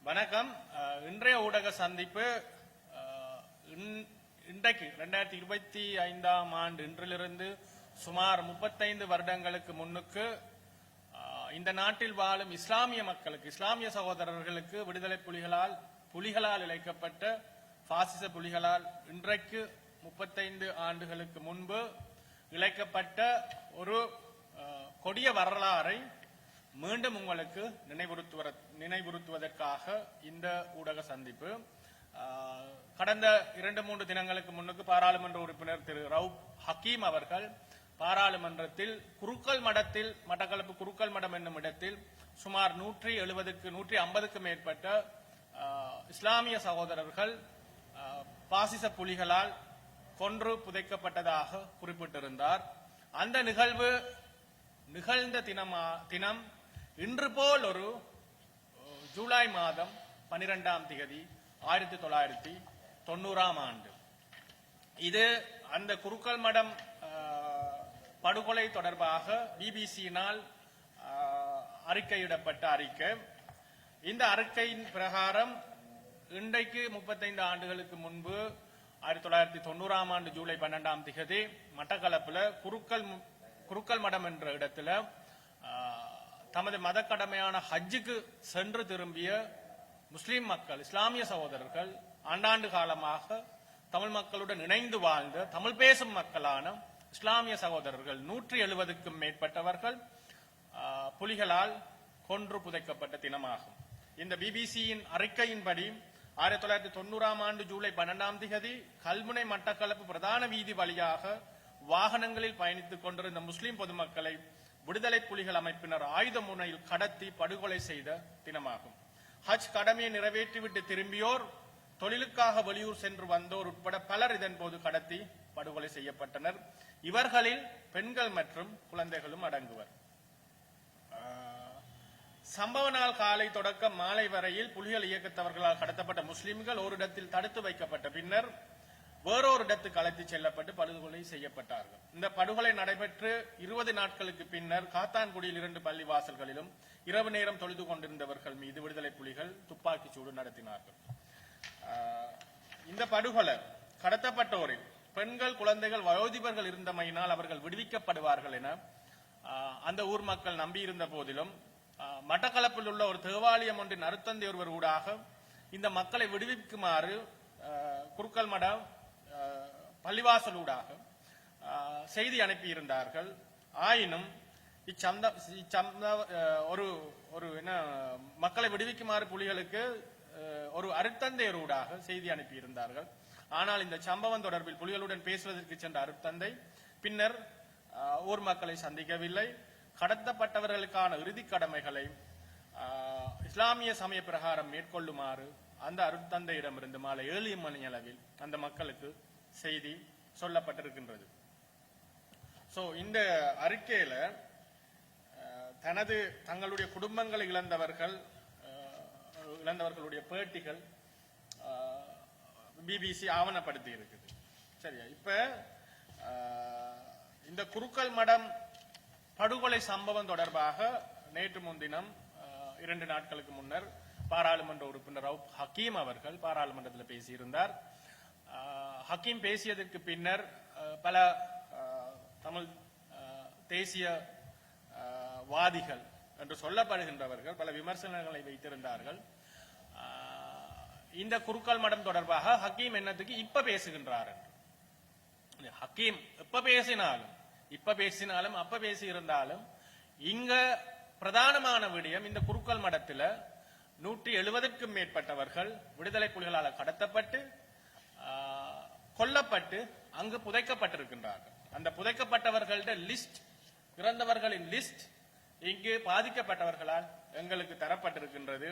வணக்கம். இன்றைய ஊடக சந்திப்பு இன்றைக்கு 2025ஆம் ஆண்டு இன்றிலிருந்து சுமார் 35 வருடங்களுக்கு முன்னுக்கு இந்த நாட்டில் வாழும் இஸ்லாமிய மக்களுக்கு, இஸ்லாமிய சகோதரர்களுக்கு விடுதலை புலிகளால் இழைக்கப்பட்ட பாசிச புலிகளால் இன்றைக்கு 35 ஆண்டுகளுக்கு முன்பு இழைக்கப்பட்ட ஒரு கொடிய வரலாறை மீண்டும் உங்களுக்கு நினைவுறுத்துவதற்காக இந்த ஊடக சந்திப்பு. கடந்த 2-3 தினங்களுக்கு முன்னுக்கு பாராளுமன்ற உறுப்பினர் திரு ரவுப் ஹக்கீம் அவர்கள் பாராளுமன்றத்தில் மட்டக்களப்பு குருக்கள் மடம் என்னும் இடத்தில் சுமார் 150க்கு மேற்பட்ட இஸ்லாமிய சகோதரர்கள் பாசிச புலிகளால் கொன்று புதைக்கப்பட்டதாக குறிப்பிட்டிருந்தார். அந்த நிகழ்வு நிகழ்ந்த தினம் இன்று போல் ஒரு ஜூலை மாதம் 12ஆம் தேதி 1990ஆம் ஆண்டு. இது அந்த குருக்கள் மடம் படுகொலை தொடர்பாக பிபிசியினால் அறிக்கையிடப்பட்ட அறிக்கை. இந்த அறிக்கையின் பிரகாரம் இன்றைக்கு 35 ஆண்டுகளுக்கு முன்பு 1990ஆம் ஆண்டு ஜூலை 12ஆம் தேதி மட்டக்களப்புல குருக்கள் மடம் என்ற இடத்துல தமது மத கடமையான ஹஜ்ஜுக்கு சென்று திரும்பிய முஸ்லிம் மக்கள், இஸ்லாமிய சகோதரர்கள், ஆண்டாண்டு காலமாக தமிழ் மக்களுடன் இணைந்து வாழ்ந்த தமிழ் பேசும் மக்களான இஸ்லாமிய சகோதரர்கள் 170க்கும் மேற்பட்டவர்கள் புலிகளால் கொன்று புதைக்கப்பட்ட தினமாகும். இந்த பிபிசியின் அறிக்கையின்படி 1990ஆம் ஆண்டு ஜூலை 12ஆம் தேதி கல்முனை மட்டக்களப்பு பிரதான வீதி வழியாக வாகனங்களில் பயணித்துக் கொண்டிருந்த முஸ்லிம் பொதுமக்களை விடுதலை புலிகள் அமைப்பினர் ஆயுத முனையில் கடத்தி படுகொலை செய்த தினமாகும். ஹஜ் கடமையை நிறைவேற்றிவிட்டு திரும்பியோர், தொழிலுக்காக வெளியூர் சென்று வந்தோர் உட்பட பலர் இதன் போது கடத்தி படுகொலை செய்யப்பட்டனர். இவர்களில் பெண்கள் மற்றும் குழந்தைகளும் அடங்குவர். சம்பவ நாள் காலை தொடக்கம் மாலை வரையில் புலிகள் இயக்கத்தவர்களால் கடத்தப்பட்ட முஸ்லிம்கள் ஓரிடத்தில் தடுத்து வைக்கப்பட்ட பின்னர் வேறொரு இடத்துக்கு அழைத்துச் செல்லப்பட்டு படுகொலை செய்யப்பட்டார்கள். இந்த படுகொலை நடைபெற்று 20 நாட்களுக்கு பின்னர் காத்தான்குடியில் 2 பள்ளிவாசல்களிலும் இரவு நேரம் தொழுது கொண்டிருந்தவர்கள் மீது விடுதலை புலிகள் துப்பாக்கிச் சூடு நடத்தினார்கள். இந்த படுகொலை கடத்தப்பட்டோரில் பெண்கள், குழந்தைகள், வயோதிபர்கள் இருந்தமையினால் அவர்கள் விடுவிக்கப்படுவார்கள் என அந்த ஊர் மக்கள் நம்பியிருந்த போதிலும் மட்டக்களப்பில் உள்ள ஒரு தேவாலயம் ஒன்றின் அருத்தந்தை ஒருவர் ஊடாக இந்த மக்களை விடுவிக்குமாறு குருக்கள் மடம் பள்ளிவாசலூடாக செய்தி அனுப்பியிருந்தார்கள். ஆயினும் மக்களை விடுவிக்குமாறு புலிகளுக்கு ஒரு அருத்தந்தையரூடாக செய்தி அனுப்பியிருந்தார்கள். ஆனால் இந்த சம்பவம் தொடர்பில் புலிகளுடன் பேசுவதற்கு சென்ற அருத்தந்தை பின்னர் ஊர் மக்களை சந்திக்கவில்லை. கடத்தப்பட்டவர்களுக்கான இறுதி கடமைகளை இஸ்லாமிய சமய பிரகாரம் மேற்கொள்ளுமாறு அந்த அருத்தந்தையிடமிருந்து மாலை 7 மணி அளவில் அந்த மக்களுக்கு செய்தி சொல்லப்பட்டிருக்கின்றது. இந்த அறிக்கையில தங்களுடைய குடும்பங்களை இழந்தவர்களுடைய பேட்டிகள் பிபிசி ஆவணப்படுத்தி இருக்குது. சரியா? இப்ப இந்த குருக்கள் மடம் படுகொலை சம்பவம் தொடர்பாக நேற்று முன்தினம் 2 நாட்களுக்கு முன்னர் பாராளுமன்ற உறுப்பினர் ரவுப் ஹக்கீம் அவர்கள் பாராளுமன்றத்தில் பேசியிருந்தார். ஹக்கீம் பேசியதற்கு பின்னர் பல தமிழ் தேசிய வாதிகள் என்று சொல்லப்படுகின்றவர்கள் பல விமர்சனங்களை வைத்திருந்தார்கள். இந்த குருக்கள் மடம் தொடர்பாக ஹக்கீம் என்னத்துக்கு இப்ப பேசுகின்றார் என்று. ஹக்கீம் இப்ப பேசினாலும் அப்ப பேசியிருந்தாலும் இங்க பிரதானமான விடயம் இந்த குருக்கள் மடத்துல 170க்கும் மேற்பட்டவர்கள் விடுதலை புலிகளால் கடத்தப்பட்டு கொல்லப்பட்டு அங்கு புதைக்கப்பட்டிருக்கின்றார்கள். அந்த புதைக்கப்பட்டவர்கள்ட லிஸ்ட், இறந்தவர்களின் லிஸ்ட் இங்கு பாதிக்கப்பட்டவர்களால் எங்களுக்கு தரப்பட்டிருக்கின்றது.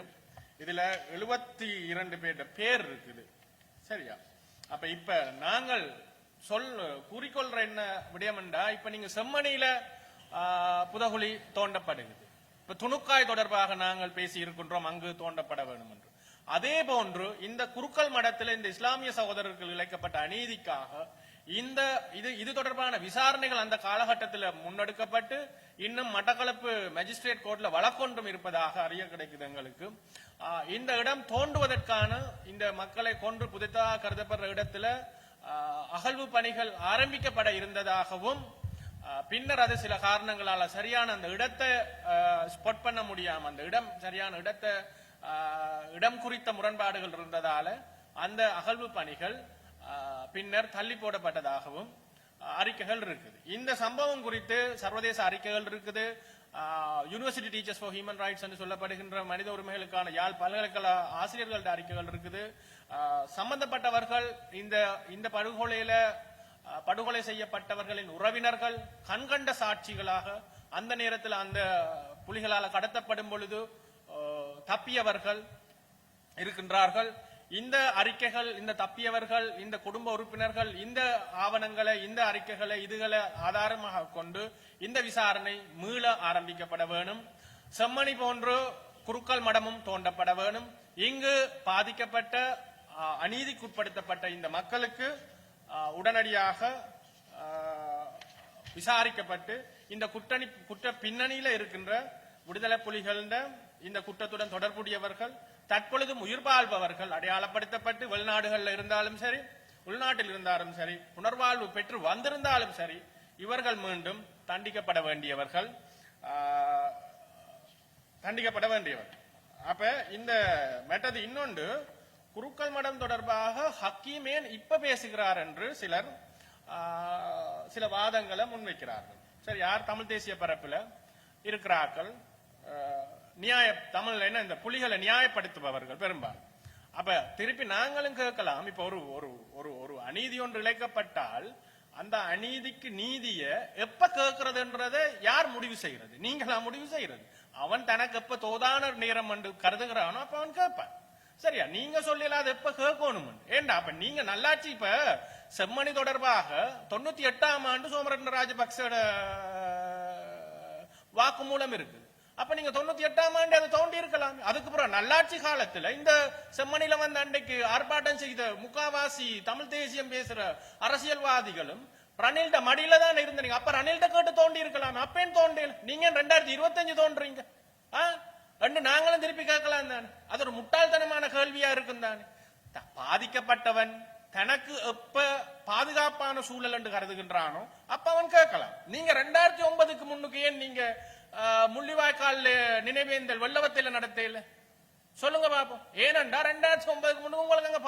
இதுல 72 பேர் இருக்குது. சரியா? அப்ப இப்ப நாங்கள் கூறிக்கொள்ற என்ன விடயம் என்றா, இப்ப நீங்க செம்மணியில புதகுழி தோண்டப்படுகிறது. இப்ப துணுக்காய் தொடர்பாக நாங்கள் பேசி இருக்கின்றோம், அங்கு தோண்டப்பட வேண்டும் என்று. அதே போன்று இந்த குருக்கள் மடத்தில் இந்த இஸ்லாமிய சகோதரர்கள் இழைக்கப்பட்ட அநீதிக்காக இது தொடர்பான விசாரணைகள் அந்த காலகட்டத்தில் முன்னெடுக்கப்பட்டு இன்னும் மட்டக்களப்பு மேஜிஸ்ட்ரேட் கோர்ட்ல வழக்கொன்றும் இருப்பதாக அறிய கிடைக்குது எங்களுக்கு. இந்த இடம் தோண்டுவதற்கான இந்த மக்களை கொன்று புதைத்ததாக கருதப்படுற இடத்துல அகழ்வு பணிகள் ஆரம்பிக்கப்பட இருந்ததாகவும் பின்னர் அது சில காரணங்களால சரியான அந்த இடத்தை ஸ்பாட் பண்ண முடியாம அந்த சரியான இடம் குறித்த முரண்பாடுகள் இருந்ததால அந்த அகழ்வு பணிகள் பின்னர் தள்ளி போடப்பட்டதாகவும் அறிக்கைகள் இருக்குது. இந்த சம்பவம் குறித்து சர்வதேச அறிக்கைகள் இருக்குது. University teachers for human rights என்று சொல்லப்படுகின்ற மனித உரிமைகளுக்கான யாழ் பல்கலைக்கழக ஆசிரியர்களோட அறிக்கைகள் இருக்குது. சம்பந்தப்பட்டவர்கள் இந்த படுகொலை செய்யப்பட்டவர்களின் உறவினர்கள் கண்கண்ட சாட்சிகளாக அந்த நேரத்தில் அந்த புலிகளால் கடத்தப்படும் பொழுது தப்பியவர்கள் இருக்கின்றார்கள். இந்த அறிக்கைகள், இந்த தப்பியவர்கள், இந்த குடும்ப உறுப்பினர்கள் இந்த ஆவணங்களை, இந்த அறிக்கைகளை, இதுகளை ஆதாரமாக கொண்டு இந்த விசாரணை மீள ஆரம்பிக்கப்பட வேணும். செம்மணி போன்று குருக்கள் மடமும் தோண்டப்பட வேணும். இங்கு பாதிக்கப்பட்ட அநீதிக்குட்படுத்தப்பட்ட இந்த மக்களுக்கு உடனடியாக விசாரிக்கப்பட்டு இந்த குற்ற பின்னணியில இருக்கின்ற விடுதலை புலிகளின் இந்த குற்றத்துடன் தொடர்புடையவர்கள் தற்பொழுதும் உயிர் வாழ்பவர்கள் அடையாளப்படுத்தப்பட்டு வெளிநாடுகளில் இருந்தாலும் சரி உள்நாட்டில் இருந்தாலும் சரி புனர்வாழ்வு பெற்று வந்திருந்தாலும் சரி இவர்கள் மீண்டும் தண்டிக்கப்பட வேண்டியவர்கள். அப்ப இந்த மெட்டது இன்னொன்று குருக்கள் மடம் தொடர்பாக ஹக்கீமேன் இப்ப பேசுகிறார் என்று சில வாதங்களை முன்வைக்கிறார்கள். சரி, யார் தமிழ் தேசிய பரப்புல இருக்கிறார்கள், தமிழ்ல என்ன இந்த புலிகளை நியாயப்படுத்துபவர்கள் பெரும்பாலும். அப்ப திருப்பி நாங்களும் கேட்கலாம், இப்ப ஒரு அநீதி ஒன்று இழைக்கப்பட்டால் அந்த அநீதிக்கு நீதிய எப்ப கேட்கறதுன்றத யார் முடிவு செய்யறது? நீங்களா முடிவு செய்யறது? அவன் தனக்கு எப்ப தோதான நேரம் என்று கருதுகிறானோ அப்ப அவன் கேட்பான். சரியா? நீங்க சொல்லல எப்ப கேட்கணும் ஏண்டா? அப்ப நீங்க நல்லாச்சு. இப்ப செம்மணி தொடர்பாக 98ஆம் ஆண்டு சோமரட்ன ராஜபக்சோட வாக்குமூலம் இருக்கு. அப்ப நீங்க 98ஆம் ஆண்டு அதை தோண்டி இருக்கலாம். அதுக்கப்புறம் நல்லாட்சி காலத்துல இந்த செம்மணில வந்து அன்றைக்கு ஆர்ப்பாட்டம் செய்த முக்காவாசி தமிழ் தேசியம் பேசுற அரசியல்வாதிகளும் ரணில்ட மடியில தான் இருந்தீங்க. அப்ப ரணில்ட கேட்டு தோண்டி இருக்கலாம். அப்பேன் தோண்டல, நீங்க 2025 தோன்றீங்க. நாங்களும் திருப்பி கேட்கலாம் தானே? அது ஒரு முட்டாள்தனமான கேள்வியா இருக்கும் தானே? பாதிக்கப்பட்டவன் தனக்கு எப்ப பாதுகாப்பான சூழல் என்று கருதுகின்றானோ அப்ப அவன் கேட்கலாம். நீங்க 2009க்கு முன்னுக்கு ஏன் நீங்க முள்ளிவாய்க்கால் நினைவேந்தல் வெள்ளவத்தையில நடத்தையில சொல்லுங்க பாப்போம். ஏனென்றா 2009க்கு முன்னுக்கு உங்களுக்கு அங்க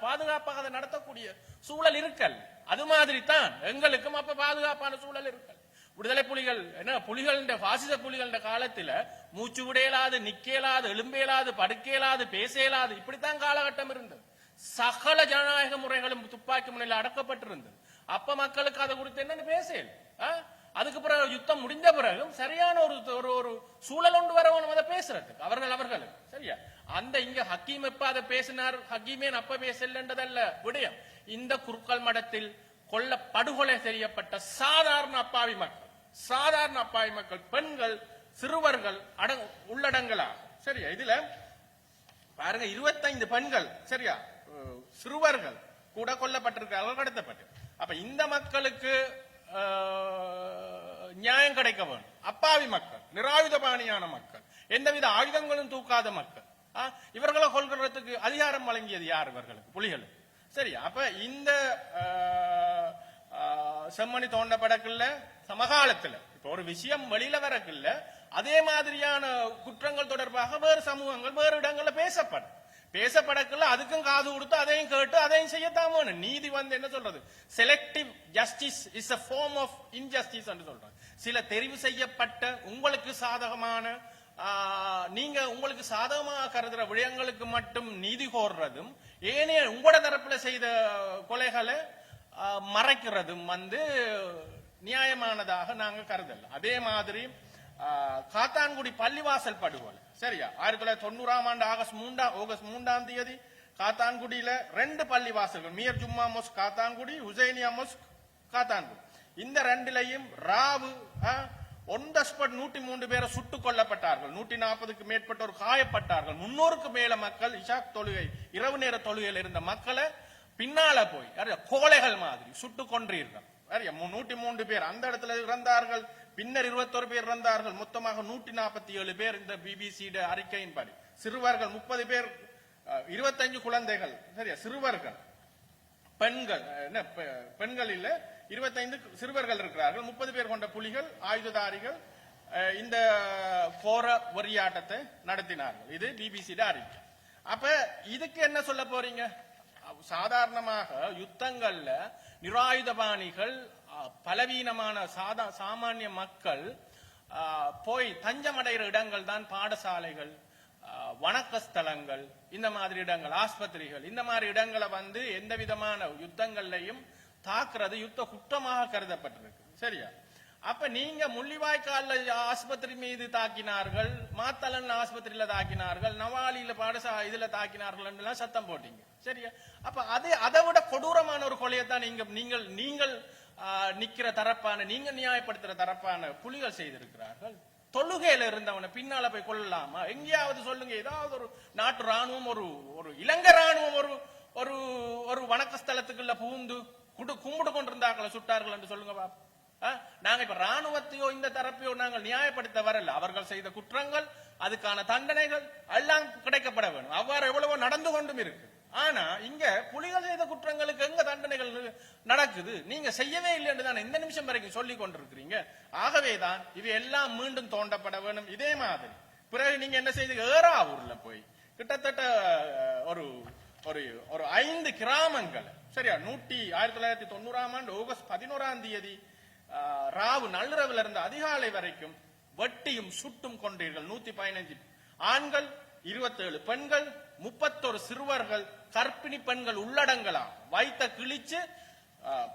பாதுகாப்பாக அதை நடத்தக்கூடிய சூழல் இருக்கல். அது மாதிரி தான் எங்களுக்கும் அப்ப பாதுகாப்பான சூழல் இருக்கல். விடுதலை புலிகள் என்ன புலிகள் பாசிச புலிகள் காலத்துல மூச்சு விடையலாது, நிக்கலாது, எழும்பேலாது, படுக்கையலாது, பேசலாது, இப்படித்தான் காலகட்டம் இருந்தது. சகல ஜனநாயக முறைகளும் துப்பாக்கி முனையில் அடக்கப்பட்டிருந்தது. அப்ப மக்களுக்கு அதை குறித்து என்னன்னு பேசல. அதுக்கு பிறகு யுத்தம் முடிந்த பிறகும் சரியான ஒரு சூழல் ஒன்று வரவனும் அதை பேசுறதுக்கு அவர்களுக்கு. சரியா? அந்த இங்க ஹக்கீம் எப்ப அதை பேசினார், ஹக்கீமேன் அப்ப பேசலன்றதல்ல விடயம். இந்த குருக்கள் மடத்தில் படுகொலை செய்யப்பட்ட சாதாரண அப்பாவி மக்கள், பெண்கள், சிறுவர்கள் உள்ளடங்கலாகும். சரியா? இதுல பாருங்க 25 பெண்கள், சரியா, சிறுவர்கள் கூட கொல்லப்பட்டிருக்கிறார்கள், கடத்தப்பட்டு. அப்ப இந்த மக்களுக்கு நியாயம் கிடைக்க வேண்டும். அப்பாவி மக்கள், நிராயுதபாணியான மக்கள், எந்தவித ஆயுதங்களும் தூக்காத மக்கள், இவர்களை கொள்கிறதுக்கு அதிகாரம் வழங்கியது யார்? இவர்களுக்கு, புலிகளுக்கு. சரியா? அப்ப இந்த செம்மணி தோண்டப்படக்குள்ள சமகாலத்துல இப்ப ஒரு விஷயம் வெளியில வரக்குள்ள அதே மாதிரியான குற்றங்கள் தொடர்பாக வேறு சமூகங்கள் வேறு இடங்கள்ல பேசப்படக்குள்ள அதுக்கும் காது கொடுத்து அதையும் கேட்டு அதையும் செய்யத்தான் வேணும். நீதி வந்து என்ன சொல்றது? Selective justice is a form of injustice என்று சொல்றாங்க. சில தெரிவு செய்யப்பட்ட உங்களுக்கு சாதகமான நீங்க உங்களுக்கு சாதகமாக கருதுற விடயங்களுக்கு மட்டும் நீதி கோர்றதும் ஏனே உங்களோட தரப்புல செய்த கொலைகளை மறைக்கிறதும் வந்து நியாயமானதாக நாங்க கருதல. அதே மாதிரி காத்தான்குடி பள்ளிவாசல் படுகொலை, சரியா, 1990ஆம் ஆண்டு ஆகஸ்ட் 3ஆம் தேதி காத்தான்குடியில 2 பள்ளிவாசல்கள், மியர் ஜும்மா மொஸ்க் காத்தான்குடி, ஹுசைனியா மொஸ்க் காத்தான்குடி, இந்த 2லையும் ராவு ஒன் த ஸ்பாட் 103 பேரை சுட்டுக் கொல்லப்பட்டார்கள். 140க்கு மேற்பட்டோர் காயப்பட்டார்கள். 300க்கு மேல மக்கள் இஷாக் தொழுகை இரவு நேர தொழுகையில் இருந்த மக்களை பின்னால போய் கோழைகள் மாதிரி சுட்டு கொன்றீர்கள். 103 பேர் அந்த இடத்துல இறந்தார்கள். பின்னர் 21 பேர் இறந்தார்கள். மொத்தமாக 147 பேர் இந்த பிபிசி அறிக்கையின்படி. சிறுவர்கள் 30 பேர், 25 குழந்தைகள், சரியா, சிறுவர்கள். பெண்கள் பெண்கள் இல்ல, 25 சிறுவர்கள் இருக்கிறார்கள். 30 பேர் கொண்ட புலிகள், ஆயுததாரிகள் இந்த கோர வெறியாட்டத்தை நடத்தினார்கள். இது பிபிசி அறிக்கை. அப்ப இதுக்கு என்ன சொல்ல போறீங்க? சாதாரணமாக யுத்தங்கள்ல நிராயுதபாணிகள், பலவீனமான சாமானிய மக்கள் போய் தஞ்சமடைகிற இடங்கள் தான் பாடசாலைகள், வணக்க ஸ்தலங்கள், இந்த மாதிரி இடங்கள், ஆஸ்பத்திரிகள். இந்த மாதிரி இடங்களை எந்த விதமான யுத்தங்கள்லையும் தாக்குறது யுத்த குற்றமாக கருதப்பட்டிருக்கு. சரியா? அப்ப நீங்க முள்ளிவாய்க்கால ஆஸ்பத்திரி மீது தாக்கினார்கள், மாத்தளன் ஆஸ்பத்திரியில தாக்கினார்கள், நவாலியில பாடசாலை இதுல தாக்கினார்கள் சத்தம் போட்டீங்க. சரியா? அப்ப அதை விட கொடூரமான ஒரு கொலையத்தான் நீங்கள் நிக்கிற தரப்பான, நீங்க நியாயப்படுத்துற தரப்பான புலிகள் செய்திருக்கிறார்கள். தொழுகையில இருந்தவனை பின்னால போய் கொள்ளலாமா? எங்கேயாவது சொல்லுங்க. ஏதாவது ஒரு நாட்டு ராணுவம், ஒரு இலங்கை ராணுவம் ஒரு ஒரு வணக்க ஸ்தலத்துக்குள்ள புகுந்து கும்பிடு கொண்டிருந்தாக்களை சுட்டார்கள் என்று சொல்லுங்க பாப்பா. நாங்க இப்ப ராணுவத்தையோ இந்த தரப்பையோ நாங்கள் நியாயப்படுத்த வரல. அவர்கள் செய்த குற்றங்கள், அதுக்கான தண்டனைகள் எல்லாம் கிடைக்கப்பட வேண்டும். அவ்வாறு எவ்வளவோ நடந்து கொண்டும் இருக்கு. ஆனா இங்க புலிகள் செய்த குற்றங்களுக்கு எங்க தண்டனைகள் நடக்குது? நீங்க செய்யவே இல்லை என்று தான் இந்த நிமிஷம் வரைக்கும் சொல்லிக் கொண்டிருக்கிறீங்க. ஆகவேதான் இவை எல்லாம் மீண்டும் தோண்டப்பட வேண்டும். இதே மாதிரி பிறகு நீங்க என்ன செய்து ஏறாவூர்ல போய் கிட்டத்தட்ட ஒரு ஒரு 5 கிராமங்கள், சரியா, 1990ஆம் ஆண்டு ஆகஸ்ட் 11ஆம் தேதி ராவு நள்ளிரவில் இருந்து அதிகாலை வரைக்கும் வெட்டியும் சுட்டும் கொண்டீர்கள். 115 ஆண்கள், 27 பெண்கள், 31 சிறுவர்கள், கர்ப்பிணி பெண்கள் உள்ளடங்கலாம் வைத்த கிழிச்சு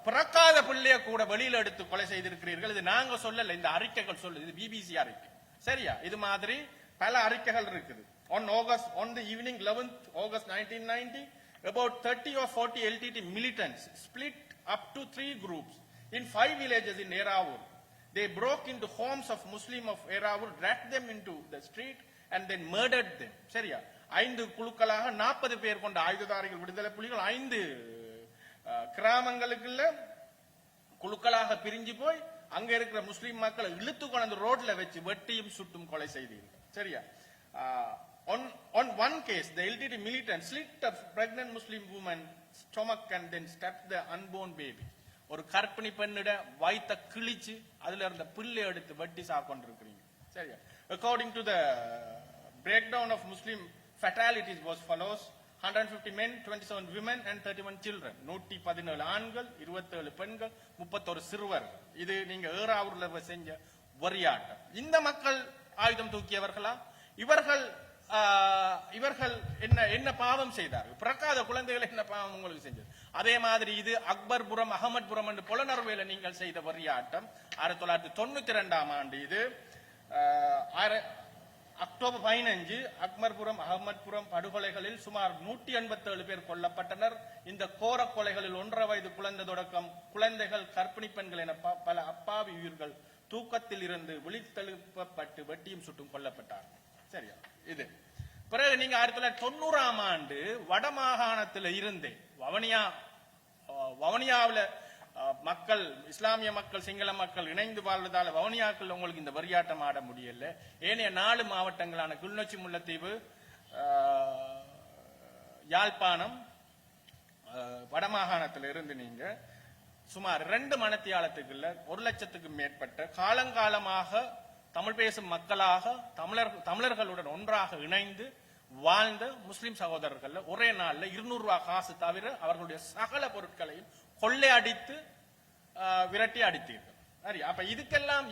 பிறக்காத பிள்ளைய கூட வெளியில எடுத்து கொலை செய்திருக்கிறீர்கள். இது நாங்க சொல்லல, இந்த அறிக்கைகள் சொல்லுது. இது பிபிசி அறிக்கை. சரியா? இது மாதிரி பல அறிக்கைகள் இருக்குது. On the evening 11th August 1990, about 30 or 40 LTT militants split up to 3 groups in 5 villages in Eravur. They broke into homes of Muslim of Eravur, dragged them into the street and then murdered them. சரியா? 5 குழுக்களாக 40 பேர் கொண்ட ஆயுததாரிகள் விடுதலை புலிகள் 5 கிராமங்களுக்குள்ள குழுக்களாக பிரிஞ்சு போய் அங்க இருக்கிற முஸ்லிம் மக்களை இழுத்து கொண்டு ரோட்ல வச்சு வெட்டியும் சுட்டும் கொலை செய்தீர்கள். சரியா? On one case, the LTT militant slit a pregnant Muslim woman's stomach and then stabbed the unborn baby. ஒரு கர்ப்பிணி பெண்ணிட வைத்த கிழிச்சு அதுல இருந்த பிள்ளை எடுத்து வெட்டி சாப்பிட்டிருக்கிறீங்க. சரியா? According to the breakdown of Muslim fatalities was follows: 150 men, 27 women and 31 children. 117 ஆண்கள், 27 பெண்கள், 31 சிறுவர்கள். இது நீங்க ஏறாவூர்ல செஞ்ச வரியாட்டம். இந்த மக்கள் ஆயுதம் தூக்கியவர்களா? இவர்கள் என்ன பாவம் செய்தார்கள்? பிறக்காத குழந்தைகளை என்ன பாவம் உங்களுக்கு செஞ்சது? அதே மாதிரி இது அக்பர்புரம், அகமத்புரம் என்று புலனர்வேல நீங்கள் செய்த வரியாட்டம் 1992ஆம் ஆண்டு. இது அக்டோபர் 15 அக்பர்புரம், அகமத்புரம் படுகொலைகளில் சுமார் 187 பேர் கொல்லப்பட்டனர். இந்த கோர கொலைகளில் 1.5 வயது குழந்தை தொடக்கம் குழந்தைகள், கர்ப்பிணி பெண்கள் என பல அப்பாவி உயிர்கள் தூக்கத்தில் இருந்து விழித்தெழுப்பப்பட்டு வெட்டியும் சுட்டும் கொல்லப்பட்டார்கள். சரியா? இது பிறகு நீங்க 1990ஆம் ஆண்டு வடமாகாணத்தில் இருந்தே வவனியாவில் மக்கள், இஸ்லாமிய மக்கள், சிங்கள மக்கள் இணைந்து வாழ்வதால வவனியாக்கள் உங்களுக்கு இந்த வரியாட்டம் ஆட முடியல. ஏனைய 4 மாவட்டங்களான கிளிநொச்சி, முல்லைத்தீவு, யாழ்ப்பாணம், வடமாகாணத்தில் இருந்து நீங்க சுமார் 2 மணத்தியாலத்துக்குள்ள 1 லட்சத்துக்கும் மேற்பட்ட காலங்காலமாக தமிழ் பேசும் மக்களாக தமிழர்களுடன் ஒன்றாக இணைந்து வாழ்ந்த முஸ்லிம் சகோதரர்கள் ஒரே நாள்ல 200 ரூபாய் காசு தவிர அவர்களுடைய சகல பொருட்களையும் கொள்ளையடித்து விரட்டி அடித்தீர்கள். சரி, அப்ப இதுக்கெல்லாம்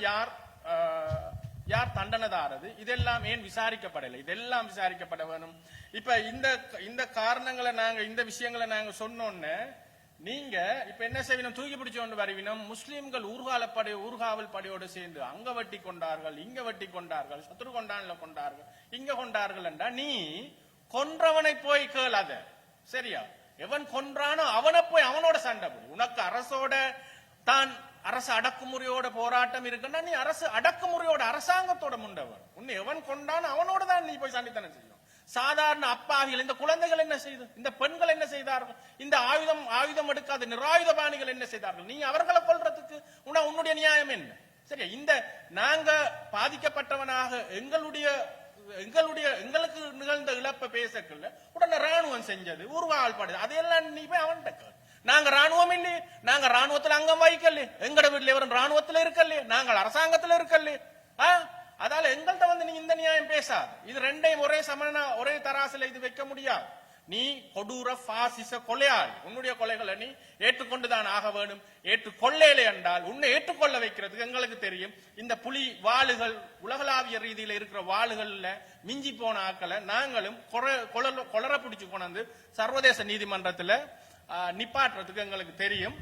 யார் தண்டனைதாரது? இதெல்லாம் ஏன் விசாரிக்கப்படலை? இதெல்லாம் விசாரிக்கப்பட வேணும். இப்ப இந்த காரணங்களை நாங்க, இந்த விஷயங்களை நாங்க சொன்னோன்னு நீங்க இப்ப என்ன செய்யணும்? தூக்கி பிடிச்சு கொண்டு வருவினம். முஸ்லிம்கள் ஊர்காவல் படையோடு சேர்ந்து அங்க வெட்டி கொண்டார்கள், இங்க வெட்டி கொண்டார்கள், சத்துரு கொண்டான்ல கொண்டார்கள், இங்க கொண்டார்கள் என்றா நீ கொன்றவனை போய் கேளாத. சரியா? எவன் கொன்றானோ அவனை போய் அவனோட சண்டை போடு. உனக்கு அரசோட தான் அரசு அடக்குமுறையோட போராட்டம் இருக்குன்னா நீ அரசு அடக்குமுறையோட அரசாங்கத்தோட முண்டவன். உன்னை எவன் கொண்டானோ அவனோட தான் நீ போய் சண்டித்தனம் செய்யணும். சாதாரண அப்பாவிகள் இந்த குழந்தைகள் என்ன செய்தது, இந்த பெண்கள் என்ன செய்தார்கள், இந்த ஆயுதம் எடுக்காத நிராயுதபாணிகள் என்ன செய்தார்கள்? நீ அவர்களை கொல்றதுக்கு உன்னுடைய நியாயம் என்ன? சரியா, இந்த நாங்க பாதிக்கப்பட்டவனாக எங்களுக்கு நிகழ்ந்த இழப்ப பேசக்கல உடனே ராணுவம் செஞ்சது உருவாழ்பாடு அதையெல்லாம் நீ போய் அவன்கிட்ட நாங்க ராணுவம் இல்லையே, நாங்க ராணுவத்துல அங்கம் வகிக்கல, எங்கட வீட்டுல இவரும் ராணுவத்துல இருக்கலையே, நாங்கள் அரசாங்கத்துல இருக்கலையே. அதால எங்கள்கிட்ட வந்து நீ இந்த நியாயம் பேசாது. இது ரெண்டையும் ஒரே தராசுல இது வைக்க முடியாது. நீ கொடூர பாசிச கொலையாள், உன்னுடைய கொலைகளை நீ ஏற்றுக்கொண்டுதான் ஆக வேணும். ஏற்றுக்கொள்ளலே என்றால் உன்னை ஏற்றுக்கொள்ள வைக்கிறதுக்கு எங்களுக்கு தெரியும். இந்த புலி வாளுகள் உலகளாவிய ரீதியில இருக்கிற வாளுகள்ல மிஞ்சி போன ஆக்களை நாங்களும் கொளற பிடிச்சு கொண்டு சர்வதேச நீதிமன்றத்துல நிப்பாட்டுறதுக்கு எங்களுக்கு தெரியும்.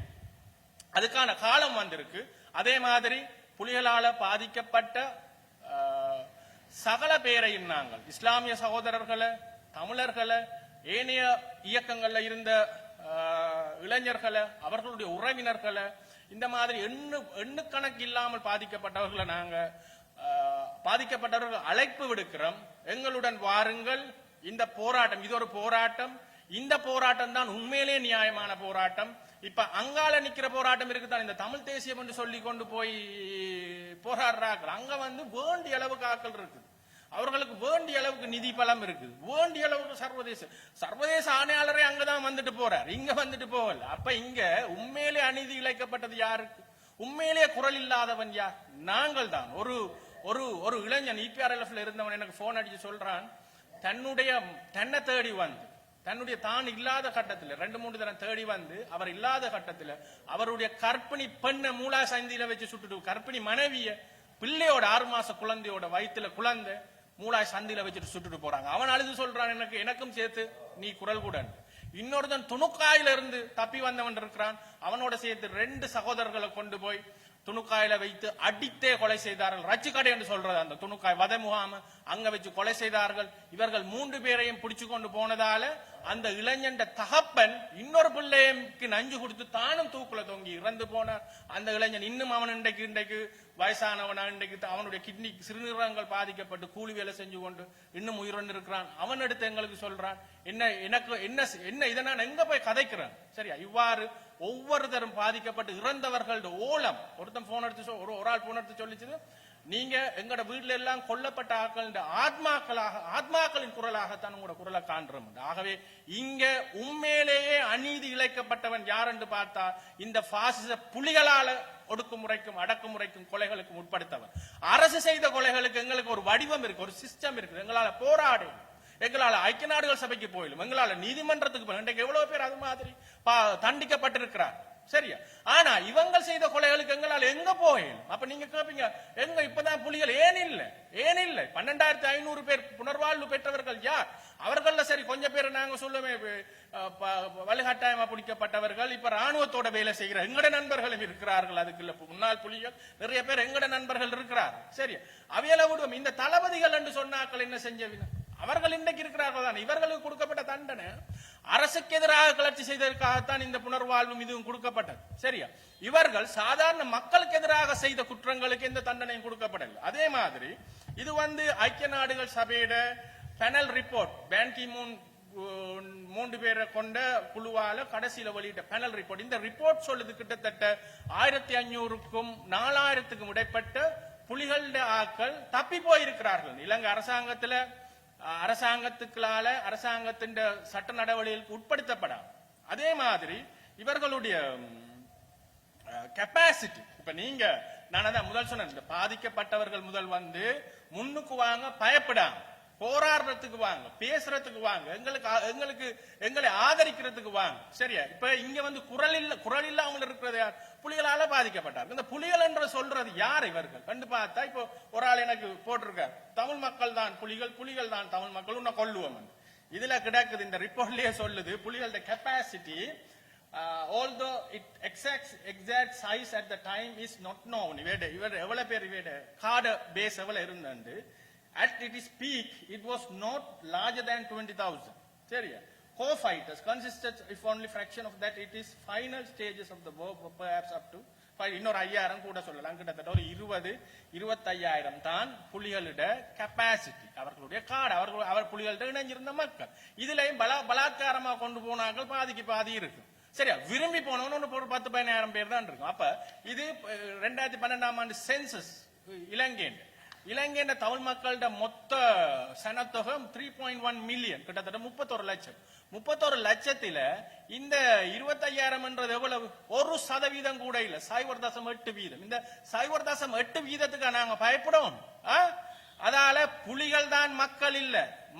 அதுக்கான காலம் வந்திருக்கு. அதே மாதிரி புலிகளால பாதிக்கப்பட்ட சகல பேரையும் நாங்கள் இஸ்லாமிய சகோதரர்களை, தமிழர்களை, ஏனைய இயக்கங்கள்ல இருந்த இளைஞர்களை, அவர்களுடைய உறவினர்களை, இந்த மாதிரி எண்ணுக்கணக்கு இல்லாமல் பாதிக்கப்பட்டவர்களை நாங்க பாதிக்கப்பட்டவர்கள் அழைப்பு விடுக்கிறோம். எங்களுடன் வாருங்கள். இந்த போராட்டம் இது ஒரு போராட்டம். இந்த போராட்டம் தான் உண்மையிலே நியாயமான போராட்டம். இப்ப அங்கால நிக்கிற போராட்டம் இருக்குதான், இந்த தமிழ் தேசியம் என்று சொல்லி கொண்டு போய் போராடுறார்கள். அங்க வந்து வேண்டிய அளவுக்கு ஆக்கள் இருக்குது, அவர்களுக்கு வேண்டிய அளவுக்கு நிதி பலம் இருக்குது, வேண்டிய அளவுக்கு சர்வதேச ஆணையாளரே அங்கதான் வந்துட்டு போறார், இங்க வந்துட்டு போகல. அப்ப இங்க உண்மையிலே அநீதி இழைக்கப்பட்டது யாருக்கு? உண்மையிலேயே குரல் இல்லாதவன் யார்? நாங்கள் தான். ஒரு இளைஞன் இபிஆர்எல்எஃப்ல இருந்தவன் எனக்கு போன் அடிச்சு சொல்றான், தன்னை தேடி வந்து தன்னுடைய தான் இல்லாத கட்டத்தில் 2-3 தரம் தேடி வந்து அவர் இல்லாத கட்டத்தில் அவருடைய கற்பிணி பெண்ணை மூலா சந்தியில வச்சு சுட்டுட்டு, கற்பிணி மனைவிய பிள்ளையோட 6 மாச குழந்தையோட வயிற்றுல குழந்தை மூலாய் சந்தியில வச்சுட்டு சுட்டுட்டு போறாங்க. அவன் அழுது சொல்றான், எனக்கும் சேர்த்து நீ குரல் கூட. இன்னொருத்தன் துணுக்காயில இருந்து தப்பி வந்தவன் இருக்கிறான், அவனோட சேர்த்து 2 சகோதரர்களை கொண்டு போய் துணுக்காயில வைத்து அடித்தே கொலை செய்தார்கள். ரச்சிக்கடை என்று சொல்றது அந்த துணுக்காய் வத முகாம அங்க வச்சு கொலை செய்தார்கள். இவர்கள் 3 பேரையும் பிடிச்சு கொண்டு போனதால அந்த இளைஞன் தகப்பன் இன்னொரு பிள்ளைக்கு நஞ்சு கொடுத்து தானும் தூக்குல தொங்கி இறந்து போனார். அந்த இளைஞன் இன்னும் அவன் இன்றைக்கு வயசானவனா, இன்றைக்கு அவனுடைய கிட்னி சிறுநீரகங்கள் பாதிக்கப்பட்டு கூலி வேலை செஞ்சு கொண்டு இன்னும் உயிரோடு இருக்கிறான். அவன் எடுத்து எங்களுக்கு சொல்றான், என்ன இதை நான் எங்க போய் கதைக்கிறேன்? சரியா, இவ்வாறு ஒவ்வொருத்தரும் பாதிக்கப்பட்டு இறந்தவர்களோட ஓலம் ஒருத்தன் போன் எடுத்து ஒரு ஆள் போன் எடுத்து சொல்லிச்சு, நீங்க எங்கட வீட்டுல எல்லாம் கொல்லப்பட்ட ஆக்கள் ஆத்மாக்களின் குரலாகத்தான் உங்களோட குரலை காண்றோம். ஆகவே இங்க உண்மையிலேயே அநீதி இழைக்கப்பட்டவன் யார் என்று பார்த்தா இந்த பாசிச புலிகளால ஒடுக்குமுறைக்கும் அடக்குமுறைக்கும் கொலைகளுக்கும் உட்படுத்தவன். அரசு செய்த கொலைகளுக்கு எங்களுக்கு ஒரு வடிவம் இருக்கு, ஒரு சிஸ்டம் இருக்கு. எங்களால போராடும், எங்களால ஐக்கிய நாடுகள் சபைக்கு போயிடும், எங்களால நீதிமன்றத்துக்கு போயிடும். இன்றைக்கு எவ்வளவு பேர் அது மாதிரி தண்டிக்கப்பட்டிருக்கிறார். சரியா, ஆனா இவங்க செய்த கொலைகளுக்கு எங்களால எங்க போயிடும்? அப்ப நீங்க கேப்பீங்க, எங்க இப்பதான் புலிகள் ஏன் இல்ல 12,500 பேர் புனர்வாழ்வு பெற்றவர்கள் யார்? அவர்கள சரி கொஞ்சம் பேர் நாங்க சொல்லுமே வலுக்கட்டாயமா பிடிக்கப்பட்டவர்கள் இப்ப ராணுவத்தோட வேலை செய்கிற எங்கட நண்பர்களும் இருக்கிறார்கள். அதுக்குள்ள முன்னாள் புலிகள் நிறைய பேர் எங்கட நண்பர்கள் இருக்கிறார்கள். சரியா, அவையில விடுவோம். இந்த தளபதிகள் என்று சொன்னாக்கள் என்ன செஞ்சவின? அவர்கள் இன்றைக்கு இருக்கிறார்கள் தான். இவர்களுக்கு கொடுக்கப்பட்ட தண்டனை அரசுக்கு எதிராக கிளர்ச்சி செய்ததற்காகத்தான் இந்த புனர்வாழ்வும் இதுவும் கொடுக்கப்பட்டது. சரியா, இவர்கள் சாதாரண மக்களுக்கு எதிராக செய்த குற்றங்களுக்கு எந்த தண்டனையும் கொடுக்கப்படவில்லை. அதே மாதிரி இது ஐக்கிய நாடுகள் சபையிட பேனல் ரிப்போர்ட், பான் கி மூன் 3 பேரை கொண்ட குழுவால கடைசியில வெளியிட்ட பேனல் ரிப்போர்ட். இந்த ரிப்போர்ட் சொல்லுது கிட்டத்தட்ட 1500க்கும் 4000க்கும் இடைப்பட்ட புலிகளுடைய ஆக்கள் தப்பி போயிருக்கிறார்கள் இலங்கை அரசாங்கத்தின் சட்ட நடவடிக்கைகளுக்கு உட்படுத்தப்படாது. அதே மாதிரி இவர்களுடைய கெப்பாசிட்டி, இப்ப நீங்க நான் அதான் முதல் சொன்னேன், இந்த பாதிக்கப்பட்டவர்கள் முதல் முன்னுக்கு வாங்க, பயப்படாம போராடுறதுக்கு வாங்க, பேசுறதுக்கு வாங்க, எங்களை ஆதரிக்கிறதுக்கு வாங்க. சரியா, இப்ப இங்க குரல் இல்லாமல் இருக்கிறது யார்? புலிகளால பாதிக்கப்பட்டார். இந்த புலிகள் என்று சொல்றது யார் இவர்கள் கண்டு பார்த்தா, இப்போ ஒரு ஆள் எனக்கு போட்டிருக்கார், தமிழ் மக்கள் தான் புலிகள் தான் தமிழ் மக்கள் உன்ன கொல்லுவோம். இதுல கிடக்குது, இந்த ரிப்போர்ட்லயே சொல்லுது, புலிகளோட capacity although it exact size at the time is not known. இவர் எவ்வளவு பேர் இவட கார்டு பேஸ் எவ்வளவு இருந்தாண்டு, at its peak it was not larger than 20,000. சரியா, co-fighters consisted if only fraction of that. It is final stages of the war, perhaps up to இன்னொரு 5000 கூட சொல்லலாம். கிட்டத்தட்ட ஒரு 20-25,000 தான் புலிகளிட கெப்பாசிட்டி, அவர்களுடைய காடு, அவர் புலிகளிட இணைஞ்சிருந்த மக்கள். இதுலயும் பலாத்காரமா கொண்டு போனார்கள் பாதிக்கு பாதி இருக்கு. சரியா, விரும்பி போனவனு ஒரு 10-15,000 பேர் தான் இருக்கும். அப்ப இது 2012ஆம் ஆண்டு சென்சஸ் இலங்கையின் தமிழ் மக்களோட மொத்த சனத்தொகை 3.1 மில்லியன், கிட்டத்தட்ட 31 லட்சம். 31 லட்சத்தில இந்த 25,000 எவ்வளவு? 1% கூட இல்ல, 0.8%. இந்த 0.8%க்கு நாங்க பயப்படணும். அதால புலிகள் தான் மக்கள் இல்ல,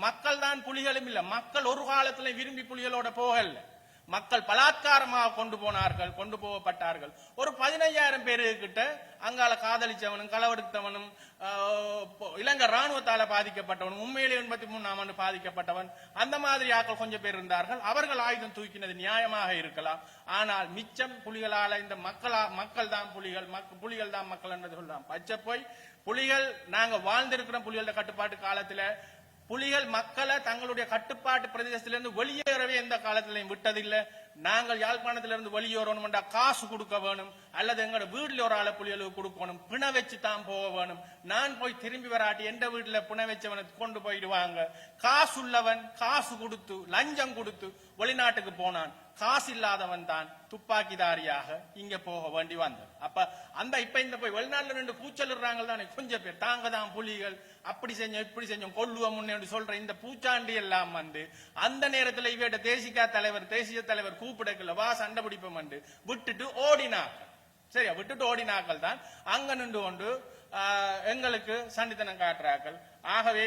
மக்கள் தான் புலிகளும் இல்ல. மக்கள் ஒரு காலத்துல விரும்பி புலிகளோட போகல, மக்கள் பலாத்காரமாக கொண்டு போகப்பட்டார்கள். ஒரு 15,000 பேருக்கிட்ட அங்கால காதலிச்சவனும் களவெடுத்தவனும் இலங்கை ராணுவத்தால பாதிக்கப்பட்டவன், உண்மையிலே 83ஆம் ஆண்டு பாதிக்கப்பட்டவன், அந்த மாதிரி ஆட்கள் கொஞ்சம் பேர் இருந்தார்கள். அவர்கள் ஆயுதம் தூக்கினது நியாயமாக இருக்கலாம். ஆனால் மிச்சம் புலிகளால இந்த மக்கள் தான் புலிகள் தான் மக்கள் என்று சொல்லலாம். பச்சை போய் புலிகள் நாங்க வாழ்ந்திருக்கிறோம். புலிகளோட கட்டுப்பாட்டு காலத்துல புலிகள் மக்களை தங்களுடைய கட்டுப்பாட்டு பிரதேசத்திலிருந்து வெளியேறவே எந்த காலத்திலையும் விட்டதில்லை. நாங்கள் யாழ்ப்பாணத்திலிருந்து வெளியேறணும் என்றா காசு கொடுக்க வேணும், அல்லது எங்களோட வீட்டுல ஒரு ஆளை புலிகளுக்கு கொடுக்கணும், பிண வச்சு தான் போக வேணும். நான் போய் திரும்பி வராட்டி எந்த வீட்டுல பிண வச்சவனை கொண்டு போயிடுவாங்க. காசு உள்ளவன் காசு கொடுத்து லஞ்சம் கொடுத்து வெளிநாட்டுக்கு போனான், காசு இல்லாதவன் தான் துப்பாக்கிதாரியாக இங்க போக வேண்டி வந்தான். அப்ப இப்ப இந்த போய் வெளிநாட்டுல ரெண்டு கூச்சலிடுறாங்க தானே கொஞ்சம் பேர், தாங்க தான் புலிகள் அப்படி செஞ்சோம் இப்படி செஞ்சோம் கொல்லுவோம் முன்னே சொல்ற இந்த பூச்சாண்டி எல்லாம் அந்த நேரத்தில் இவட தேசிய தலைவர் கூப்பிடக்கல வா சண்டை பிடிப்போம் விட்டுட்டு ஓடினார்கள். சரியா, விட்டுட்டு ஓடினாக்கள் தான் அங்க நின்று கொண்டு எங்களுக்கு சண்டித்தனம் காட்டுறார்கள். ஆகவே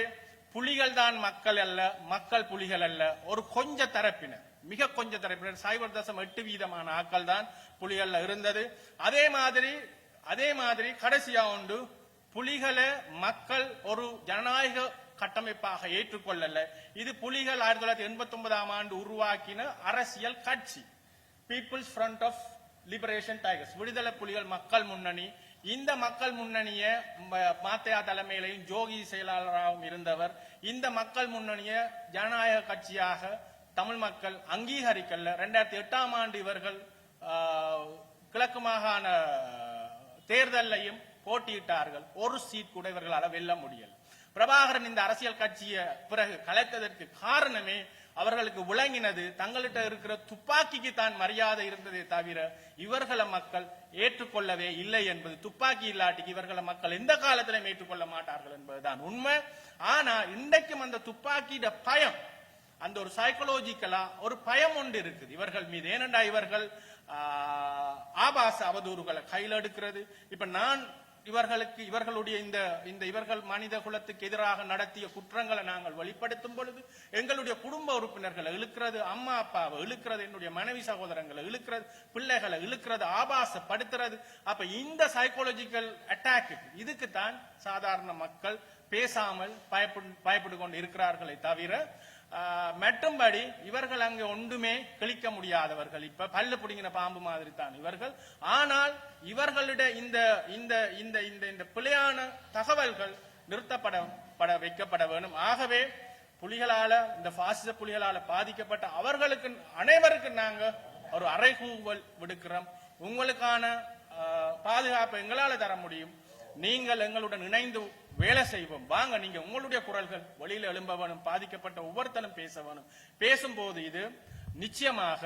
புலிகள் தான் மக்கள் அல்ல, மக்கள் புலிகள் அல்ல. ஒரு கொஞ்ச தரப்பினர், மிக கொஞ்ச தரப்பினர் 0.8% ஆக்கள் தான் புலிகள்ல இருந்தது. அதே மாதிரி கடைசியா உண்டு புலிகளை மக்கள் ஒரு ஜனநாயக கட்டமைப்பாக ஏற்றுக்கொள்ளல. இது புலிகள் 1989ஆம் ஆண்டு உருவாக்கின அரசியல் கட்சி, people's front of liberation tigers, விடுதலை புலிகள் மக்கள் முன்னணி. இந்த மக்கள் முன்னணிய மாத்தையா தலைமையிலையும் ஜோகி செயலாளராகவும் இருந்தவர். இந்த மக்கள் முன்னணிய ஜனநாயக கட்சியாக தமிழ் மக்கள் அங்கீகரிக்கல. 2008ஆம் ஆண்டு இவர்கள் கிழக்கு மாகாண தேர்தலையும் போட்டியிட்டார்கள். ஒரு சீட் கூட இவர்களால் வெல்ல முடியல. பிரபாகரன் இந்த அரசியல் கட்சியை பிறகு கலைத்ததற்கு காரணமே அவர்களுக்கு விளங்கினது தங்கள்கிட்ட இருக்கிற துப்பாக்கிக்கு தான் மரியாதை இருந்ததே தவிர இவர்களை மக்கள் ஏற்றுக்கொள்ளவே இல்லை என்பது. துப்பாக்கி இல்லாட்டிக்கு இவர்களை மக்கள் எந்த காலத்திலும் ஏற்றுக்கொள்ள மாட்டார்கள் என்பதுதான் உண்மை. ஆனா இன்றைக்கும் அந்த துப்பாக்கியோட பயம், அந்த ஒரு சைக்கோலஜிக்கலா ஒரு பயம் ஒன்று இருக்குது இவர்கள் மீது. ஏனென்றா இவர்கள் ஆபாச அவதூறுகளை கையில் எடுக்கிறது. இப்ப நான் இவர்களுடைய இவர்கள் மனித குலத்துக்கு எதிராக நடத்திய குற்றங்களை நாங்கள் வெளிப்படுத்தும் பொழுது எங்களுடைய குடும்ப உறுப்பினர்களை இழுக்கிறது, அம்மா அப்பாவை இழுக்கிறது, என்னுடைய மனைவி சகோதரங்களை இழுக்கிறது, பிள்ளைகளை இழுக்கிறது, ஆபாசப்படுத்துறது. அப்ப இந்த சைக்கோலஜிக்கல் அட்டாக் இதுக்குத்தான் சாதாரண மக்கள் பேசாமல் பயப்பட்டு கொண்டு இருக்கிறார்களே தவிர மற்றும்படி இவர்கள் அங்கே ஒன்றுமே கிழிக்க முடியாதவர்கள். இப்ப பல்லு பிடிங்கின பாம்பு மாதிரி தான் இவர்கள். ஆனால் இவர்களுடைய இந்த பிழையான தகவல்கள் நிறுத்தப்பட வைக்கப்பட வேண்டும். ஆகவே புலிகளால, இந்த பாசிச புலிகளால பாதிக்கப்பட்ட அவர்களுக்கு அனைவருக்கும் நாங்க ஒரு அறைகூவல் விடுக்கிறோம். உங்களுக்கான பாதுகாப்பு எங்களால தர முடியும். நீங்கள் எங்களுடன் இணைந்து வேலை செய்வோம். வாங்க, நீங்க உங்களுடைய குரல்கள் வெளியில எழும்ப வேணும். பாதிக்கப்பட்ட ஒவ்வொருத்தரும் பேச வேணும். பேசும்போது இது நிச்சயமாக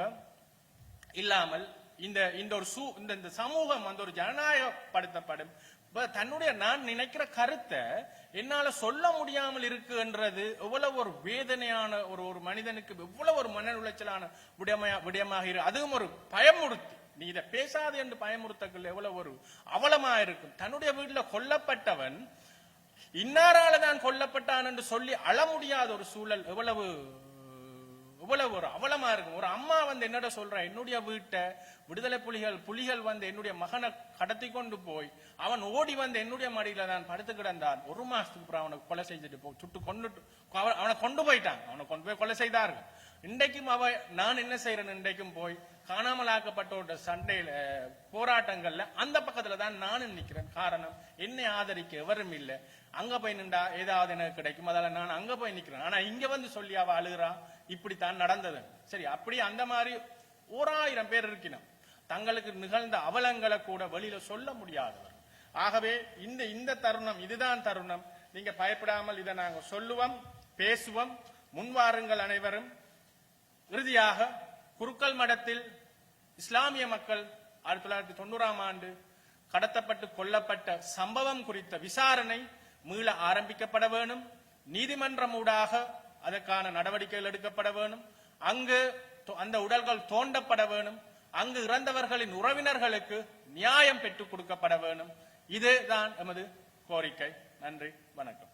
இல்லாமல் இந்த சமூகம் ஒரு ஜனநாயகப்படுத்தப்படும். தன்னுடைய நான் நினைக்கிற கருத்தை என்னால சொல்ல முடியாமல் இருக்குன்றது எவ்வளவு ஒரு வேதனையான ஒரு மனிதனுக்கு எவ்வளவு ஒரு மன உளைச்சலான விடயமாக இருக்கு. அதுவும் ஒரு பயமுறுத்தி நீ இதை பேசாது என்று பயமுறுத்தக்கள் எவ்வளவு ஒரு அவலமா இருக்கும். தன்னுடைய வீட்டுல கொல்லப்பட்டவன் இன்னாரால தான் கொல்லப்பட்டான் என்று சொல்லி அழ முடியாத ஒரு சூழல் எவ்வளவு ஒரு அவலமா இருக்கும். ஒரு அம்மா என்னோட சொல்ற, என்னுடைய வீட்டை விடுதலை புலிகள் என்னுடைய மகனை கடத்தி கொண்டு போய் அவன் ஓடி என்னுடைய மடியில தான் படுத்து கிடந்தான். ஒரு மாசத்துக்கு அப்புறம் அவனை கொலை செய்துட்டு சுட்டு கொண்டுட்டு அவனை கொண்டு போயிட்டாங்க. அவனை கொண்டு போய் கொலை செய்தார்கள். இன்றைக்கும் நான் என்ன செய்யறேன், இன்றைக்கும் போய் காணாமல் ஆக்கப்பட்ட சண்டையில போராட்டங்கள்ல அந்த பக்கத்துல தான் நானும் நிக்கிறேன். காரணம், என்னை ஆதரிக்க எவரும் இல்லை. அங்க போய் நின்றா ஏதாவது எனக்கு கிடைக்கும், அதால நான் அங்க போய் நிக்கிறேன். ஆனா இங்க சொல்லி அவ அழுகிறா, இப்படித்தான் நடந்தது. சரி, அப்படி அந்த மாதிரி 1000 பேர் இருக்கணும். தங்களுக்கு நிகழ்ந்த அவலங்களை கூட வெளியில சொல்ல முடியாதவர். ஆகவே இந்த தருணம், இதுதான் தருணம். நீங்க பயப்படாமல் இதை நாங்க சொல்லுவோம், பேசுவோம், முன்வாருங்கள் அனைவரும். இறுதியாக குருக்கள் மடத்தில் இஸ்லாமிய மக்கள் 1990ஆம் ஆண்டு கடத்தப்பட்டு கொல்லப்பட்ட சம்பவம் குறித்த விசாரணை மீள ஆரம்பிக்கப்பட வேணும். நீதிமன்றம் ஊடாக அதற்கான நடவடிக்கைகள் எடுக்கப்பட வேணும். அங்கு அந்த உடல்கள் தோண்டப்பட வேணும். அங்கு இறந்தவர்களின் உறவினர்களுக்கு நியாயம் பெற்றுக் கொடுக்கப்பட வேணும். இதுதான் எமது கோரிக்கை. நன்றி, வணக்கம்.